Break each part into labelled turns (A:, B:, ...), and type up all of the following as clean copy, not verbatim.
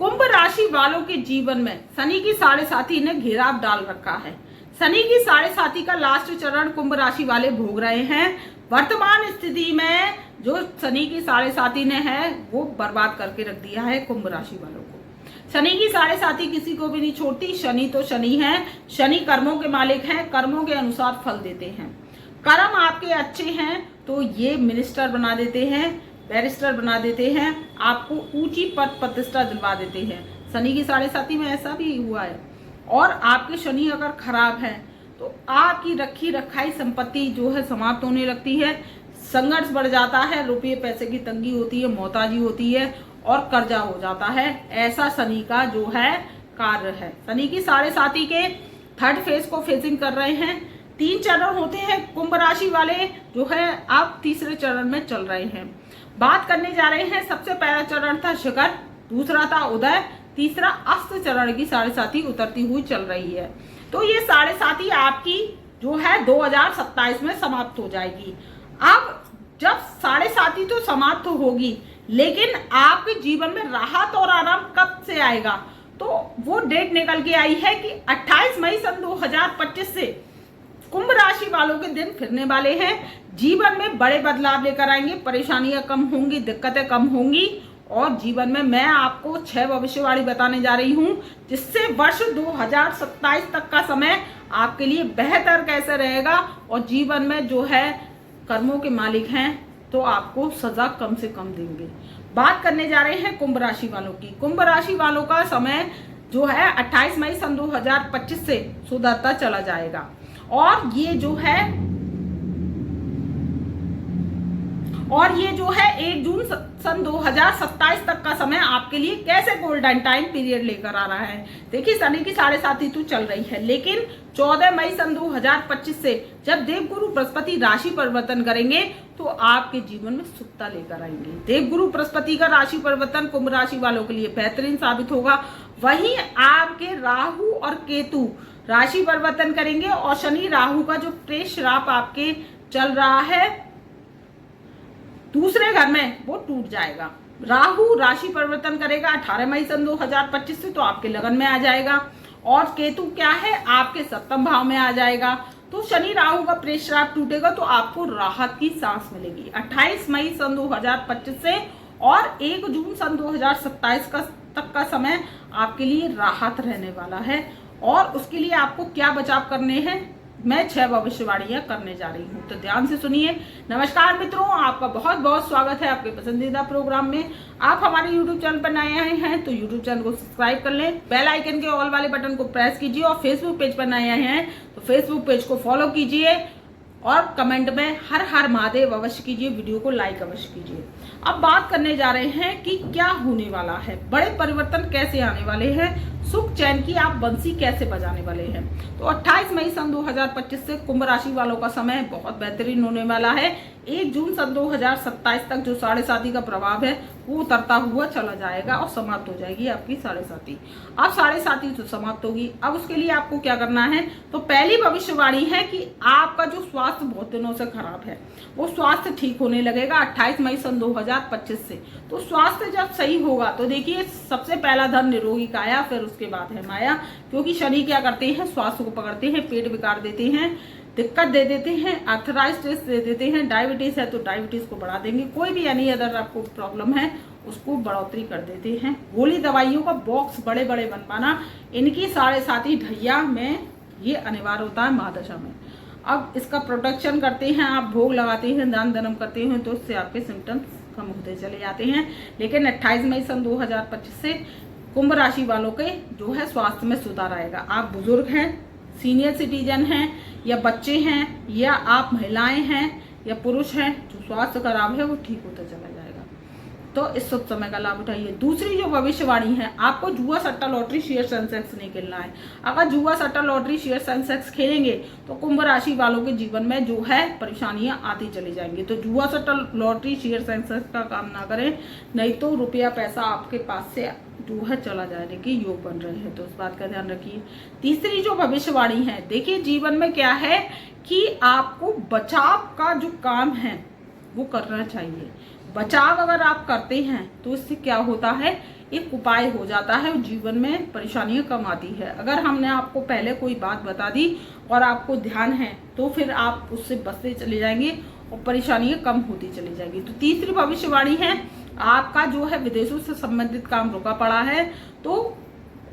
A: कुंभ राशि वालों के जीवन में शनि की साढ़े साथी ने घेराव डाल रखा है। शनि की साढ़े साथी का लास्ट चरण कुंभ राशि वाले भोग रहे हैं। वर्तमान स्थिति में जो शनि की साढ़े साथी ने है वो बर्बाद करके रख दिया है कुंभ राशि वालों को। शनि की साढ़े साथी किसी को भी नहीं छोड़ती। शनि तो शनि है, शनि कर्मों के मालिक हैं, कर्मों के अनुसार फल देते हैं। कर्म आपके अच्छे हैं तो ये मिनिस्टर बना देते हैं, बैरिस्टर बना देते हैं, आपको ऊंची पद प्रतिष्ठा दिलवा देते हैं। शनि की साढ़े साथी में ऐसा भी हुआ है। और आपके शनि अगर खराब है तो आपकी रखी रखाई संपत्ति जो है समाप्त होने लगती है, संघर्ष बढ़ जाता है, रुपये पैसे की तंगी होती है, मोहताजी होती है और कर्जा हो जाता है। ऐसा शनि का जो है कार्य है। शनि की साढ़े साथी के थर्ड फेज को फेसिंग कर रहे हैं। 3 चरण होते हैं कुंभ राशि वाले जो है आप तीसरे चरण में चल रहे हैं। बात करने जा रहे हैं। सबसे पहला चरण था शिखर, दूसरा था उदय, तीसरा अस्त चरण की साढ़े साथी उतरती हुई चल रही है। तो ये साढ़े साथी आपकी जो है 2027 में समाप्त हो जाएगी। अब जब साढ़े साथी तो समाप्त होगी लेकिन आपके जीवन में राहत और आराम कब से आएगा, तो वो डेट निकल के आई है कि 28 मई सन 2025 से कुंभ राशि वालों के दिन फिरने वाले हैं। जीवन में बड़े बदलाव लेकर आएंगे, परेशानियां कम होंगी, दिक्कतें कम होंगी और जीवन में मैं आपको 6 भविष्यवाणी बताने जा रही हूं जिससे वर्ष 2027 तक का समय आपके लिए बेहतर कैसे रहेगा और जीवन में जो है कर्मों के मालिक हैं तो आपको सजा कम से कम देंगे। बात करने जा रहे हैं कुंभ राशि वालों की। कुंभ राशि वालों का समय जो है 28 मई सन 2025 से सुधरता चला जाएगा और ये जो है 1 जून सन 2027 तक का समय आपके लिए कैसे गोल्डन टाइम पीरियड लेकर आ रहा है। देखिए शनि की साढ़े साथी तो चल रही है लेकिन 14 मई सन 2025 से जब देवगुरु बृहस्पति राशि परिवर्तन करेंगे तो आपके जीवन में सुखता लेकर आएंगे। देवगुरु बृहस्पति का राशि परिवर्तन कुंभ राशि वालों के लिए बेहतरीन साबित होगा। वहीं आपके राहु और केतु राशि परिवर्तन करेंगे और शनि राहु का जो प्रेष श्राप आपके चल रहा है दूसरे घर में वो टूट जाएगा। राहु राशि परिवर्तन करेगा 18 मई सन 2025 से तो आपके लगन में आ जाएगा और केतु क्या है आपके सप्तम भाव में आ जाएगा। तो शनि राहु का प्रेष श्राप टूटेगा तो आपको राहत की सांस मिलेगी 28 मई सन 2025 से और 1 जून सन 2027 तक का समय आपके लिए राहत रहने वाला है। और उसके लिए आपको क्या बचाव करने हैं मैं 6 भविष्यवाणियां करने जा रही हूं तो ध्यान से सुनिए। नमस्कार मित्रों, आपका बहुत बहुत स्वागत है आपके पसंदीदा प्रोग्राम में। आप हमारे YouTube चैनल पर नए आए हैं तो YouTube चैनल को सब्सक्राइब कर लें, बेल आइकन के ऑल वाले बटन को प्रेस कीजिए और फेसबुक पेज पर नए आए हैं तो फेसबुक पेज को फॉलो कीजिए और कमेंट में हर हर महादेव अवश्य कीजिए, वीडियो को लाइक अवश्य कीजिए। अब बात करने जा रहे हैं कि क्या होने वाला है, बड़े परिवर्तन कैसे आने वाले हैं, सुख चैन की आप बंसी कैसे बजाने वाले हैं। तो 28 मई सन 2025 से कुंभ राशि वालों का समय बहुत बेहतरीन होने वाला है। 1 जून सन 2027 तक जो साढ़े साथी का प्रभाव है वो उतरता हुआ चला जाएगा और समाप्त हो जाएगी आपकी साढ़े साथी। अब साढ़े साथी तो समाप्त होगी। अब उसके लिए आपको क्या करना है, तो पहली भविष्यवाणी है कि आपका जो स्वास्थ्य बहुत दिनों से खराब है वो स्वास्थ्य ठीक होने लगेगा 28 मई सन 2025 से। तो स्वास्थ्य जब सही होगा तो देखिए सबसे पहला धन निरोगी काया, फिर उसके बाद है माया। क्योंकि शनि क्या करते हैं, स्वास्थ्य को पकड़ते हैं, पेट विकार देते हैं, दिक्कत दे देते हैं, आर्थराइटिस दे देते हैं, डायबिटीज है तो डायबिटीज को बढ़ा देंगे, कोई भी यानी अदर आपको प्रॉब्लम है उसको बढ़ोतरी कर देते हैं। गोली दवाइयों का बॉक्स बड़े बड़े बनवाना इनकी साढ़े साथी ढैया में ये अनिवार्य होता है महादशा में। अब इसका प्रोटेक्शन करते हैं, आप भोग लगाते हैं, दान धर्म करते हैं तो इससे आपके सिम्टम्स कम होते चले जाते हैं। लेकिन 28 मई सन 2025 से कुंभ राशि वालों के जो है स्वास्थ्य में सुधार आएगा। आप बुजुर्ग हैं, सीनियर सिटीजन हैं या बच्चे हैं या आप महिलाएं हैं या पुरुष हैं, जो स्वास्थ्य खराब है वो ठीक होता चला जाएगा। तो इस शुभ समय का लाभ उठाइए। दूसरी जो भविष्यवाणी है, आपको जुआ सट्टा लॉटरी शेयर सेंसेक्स नहीं खेलना है। अगर जुआ सट्टा लॉटरी शेयर सेंसेक्स खेलेंगे तो कुंभ राशि वालों के जीवन में जो है परेशानियां आती चली जाएंगी। तो जुआ सट्टा लॉटरी शेयर सेंसेक्स का काम ना करें, नहीं तो रुपया पैसा आपके पास से जो है चला जाने के योग बन रहे हैं, तो इस बात का ध्यान रखिए। तीसरी जो भविष्यवाणी है, देखिए जीवन में क्या है कि आपको बचाव का जो काम है वो करना चाहिए। बचाव अगर आप करते हैं तो इससे क्या होता है, एक उपाय हो जाता है और जीवन में परेशानियां कम आती है। अगर हमने आपको पहले कोई बात बता दी और आपको ध्यान है तो फिर आप उससे बचते चले जाएंगे और परेशानियां कम होती चली जाएगी। तो तीसरी भविष्यवाणी है, आपका जो है विदेशों से संबंधित काम रुका पड़ा है तो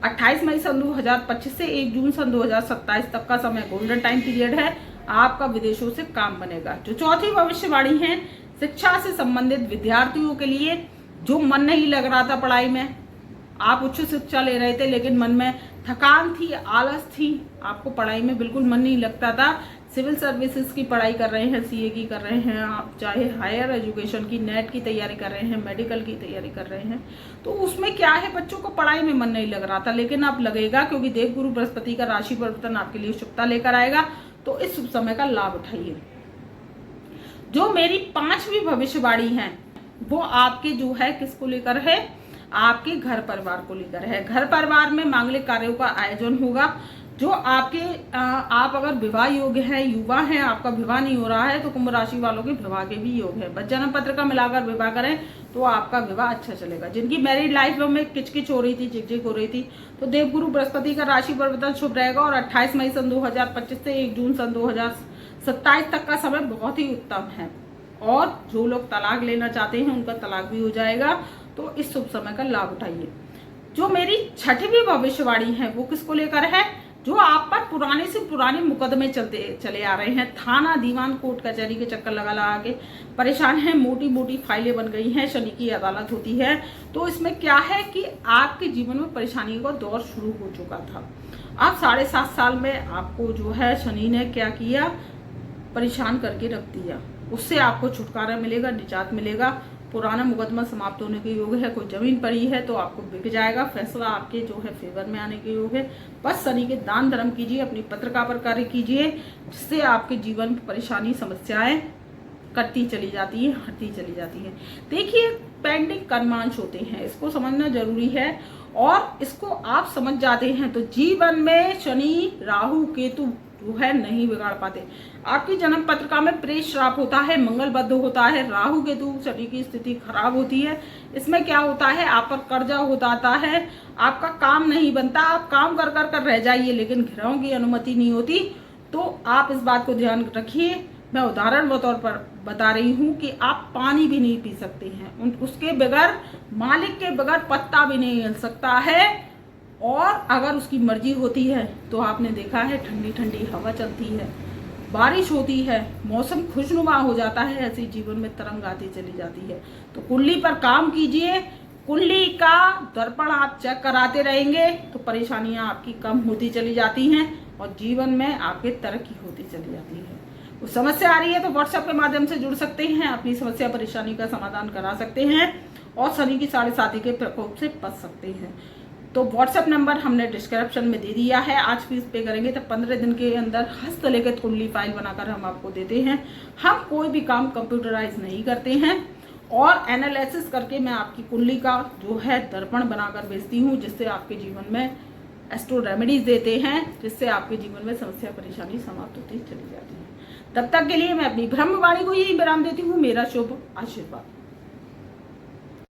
A: 28 मई सन 2025 से 1 जून सन 2027 तक का समय गोल्डन टाइम पीरियड है, आपका विदेशों से काम बनेगा। जो चौथी भविष्यवाणी है, शिक्षा से संबंधित विद्यार्थियों के लिए जो मन नहीं लग रहा था पढ़ाई में, आप उच्च शिक्षा ले रहे थे लेकिन मन में थकान थी, आलस थी, आपको पढ़ाई में बिल्कुल मन नहीं लगता था, सिविल सर्विसेज की पढ़ाई कर रहे हैं, सीए की कर रहे हैं, आप चाहे हायर एजुकेशन की नेट की तैयारी कर रहे हैं, मेडिकल की तैयारी कर रहे हैं, तो उसमें क्या है बच्चों को पढ़ाई में मन नहीं लग रहा था, लेकिन अब लगेगा क्योंकि देवगुरु बृहस्पति का राशि परिवर्तन आपके लिए शुभता लेकर आएगा। तो इस शुभ समय का लाभ उठाइए। जो मेरी पांचवी भविष्यवाणी है वो आपके जो है किसको लेकर है, आपके घर परिवार को लेकर है। घर परिवार में मांगलिक कार्यों का आयोजन होगा। जो आपके आप अगर विवाह योग्य है, युवा हैं, आपका विवाह नहीं हो रहा है तो कुंभ राशि वालों के विवाह के भी योग है। बस जन्म पत्र का मिलाकर विवाह करें तो आपका विवाह अच्छा चलेगा। जिनकी मैरिड लाइफ में किचकिच हो रही थी, चिकचिक हो रही थी, तो देवगुरु बृहस्पति का राशि परिवर्तन शुभ रहेगा और 28 मई सन 2025 से 1 जून सन 2027 तक का समय बहुत ही उत्तम है। और जो लोग तलाक लेना चाहते हैं उनका तलाक भी हो जाएगा। तो इस शुभ समय का लाभ उठाइए। जो मेरी छठवीं भविष्यवाणी है वो किसको लेकर है, जो आप पर पुराने से पुराने मुकदमे चले आ रहे हैं, थाना दीवान कोर्ट कचहरी के चक्कर लगा लगा के परेशान हैं, मोटी मोटी फाइलें बन गई हैं, शनि की अदालत होती है। तो इसमें क्या है कि आपके जीवन में परेशानी का दौर शुरू हो चुका था। अब 7.5 साल में आपको जो है शनि ने क्या किया, परेशान करके रख दिया। उससे आपको छुटकारा मिलेगा, निजात मिलेगा, पुराना मुकदमा समाप्त होने के योग है। कोई जमीन पड़ी है तो आपको बिक जाएगा, फैसला आपके जो है फेवर में आने के योग है। बस शनि के दान धर्म कीजिए, अपनी पत्रिका पर कार्य कीजिए, जिससे आपके जीवन में परेशानी समस्याएं कटती चली जाती है, हटती चली जाती है। देखिए, पेंडिंग कर्मांश होते हैं, इसको समझना जरूरी है और इसको आप समझ जाते हैं तो जीवन में शनि राहु केतु जो है नहीं बिगाड़ पाते। आपकी जन्म पत्रिका में प्रेत श्राप होता है, मंगल बद्ध होता है, राहु केतु शनि की स्थिति खराब होती है। इसमें क्या होता है, आप पर कर्जा होता है, आपका काम नहीं बनता, आप काम कर कर कर रह जाइए लेकिन ग्रहों की अनुमति नहीं होती। तो आप इस बात को ध्यान रखिए। मैं उदाहरण के तौर पर बता रही हूँ कि आप पानी भी नहीं पी सकते हैं, उसके बगैर, मालिक के बगैर पत्ता भी नहीं हिल सकता है। और अगर उसकी मर्जी होती है तो आपने देखा है ठंडी ठंडी हवा चलती है, बारिश होती है, मौसम खुशनुमा हो जाता है, ऐसी जीवन में तरंग आती चली जाती है। तो कुंडली पर काम कीजिए, कुंडली का दर्पण आप चेक कराते रहेंगे तो परेशानियां आपकी कम होती चली जाती हैं और जीवन में आपके तरक्की होती चली जाती है। कुछ समस्या आ रही है तो व्हाट्सएप के माध्यम से जुड़ सकते हैं, अपनी समस्या परेशानी का समाधान करा सकते हैं और शनि की 7.5 के प्रकोप से बच सकते हैं। तो व्हाट्सएप नंबर हमने डिस्क्रिप्शन में दे दिया है। आज फीस पे करेंगे तो 15 दिन के अंदर हस्तलिखित कुंडली फाइल बनाकर हम आपको देते हैं। हम कोई भी काम कंप्यूटराइज नहीं करते हैं और एनालिसिस करके मैं आपकी कुंडली का जो है दर्पण बनाकर भेजती हूँ, जिससे आपके जीवन में एस्ट्रो रेमेडीज देते हैं, जिससे आपके जीवन में समस्या परेशानी समाप्त होती चली जाती है। तब तक के लिए मैं अपनी ब्रह्मवाणी को यही विराम देती हूँ। मेरा शुभ आशीर्वाद।